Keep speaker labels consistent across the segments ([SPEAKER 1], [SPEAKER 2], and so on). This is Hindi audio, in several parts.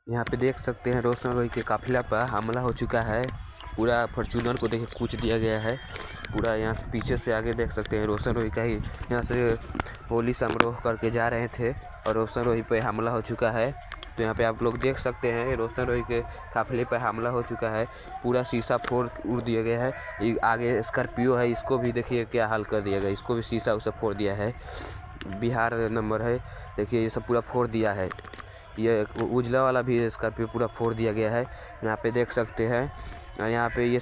[SPEAKER 1] यहाँ पे देख सकते हैं रोशन रोही के काफिला पर हमला हो चुका है। पूरा फॉर्च्यूनर को देखिए कूच दिया गया है। पूरा यहाँ से पीछे से आगे देख सकते हैं रोशन रोही का ही यहाँ से होली समारोह करके जा रहे थे और रोशन रोही पे हमला हो चुका है। तो यहाँ पे आप लोग देख सकते हैं रोशन रोही के काफिले पर हमला हो चुका है। पूरा शीशा फोड़ उड़ दिया गया है। ये आगे स्कॉर्पियो है, इसको भी देखिए क्या हाल कर दिया गया, इसको भी शीशा उसे फोड़ दिया है। बिहार नंबर है, देखिए ये सब पूरा फोड़ दिया है। ये उजला वाला भी स्कॉर्पियो पूरा फोड़ दिया गया है। यहाँ पे देख सकते हैं यहाँ पे ये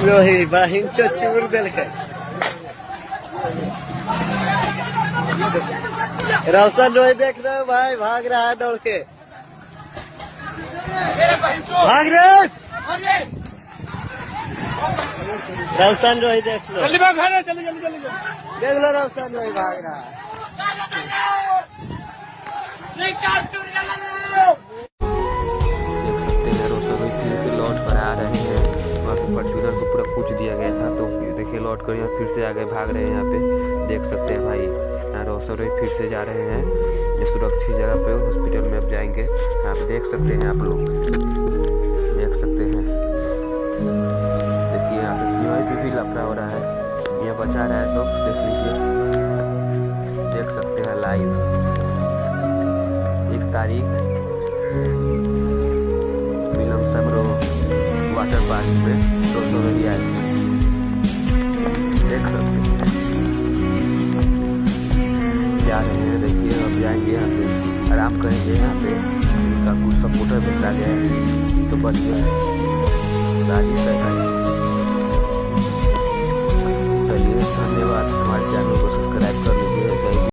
[SPEAKER 2] रोही बहिन चूर दिल रोशन रोही देख रहे हो भाई, भाग रहा है दौड़ के, भाग रहे रोशन रोही देख लो, देख लो रोशन रोही भाग रहा है।
[SPEAKER 1] देख सकते हैं रोशन रोही फिर से लौट कर आ रहे हैं। वहाँ पे फॉर्च्यूनर को पूरा कूच दिया गया था, तो देखिए लौट कर यहाँ फिर से आगे भाग रहे हैं। यहाँ पे देख सकते हैं भाई, यहाँ रोशन रोही फिर से जा रहे हैं ये सुरक्षित जगह पे, हॉस्पिटल में अब जाएंगे। यहाँ पे देख सकते हैं आप लोग, देख सकते हैं देखिए यहाँ पे भी लफड़ा हो रहा है, ये बचा रहा है सब, देख लीजिए, देख सकते हैं लाइव 1 तारीख मिलन समारोह वाटर पार्क में रोशन रोही आए थे, देख सकते हैं जा रहे हैं। देखिए अब जाएंगे, यहाँ पे आराम करेंगे। यहाँ पे उनका कुछ सपोर्टर भेजा गया है तो बच गया है राजी सरकारी।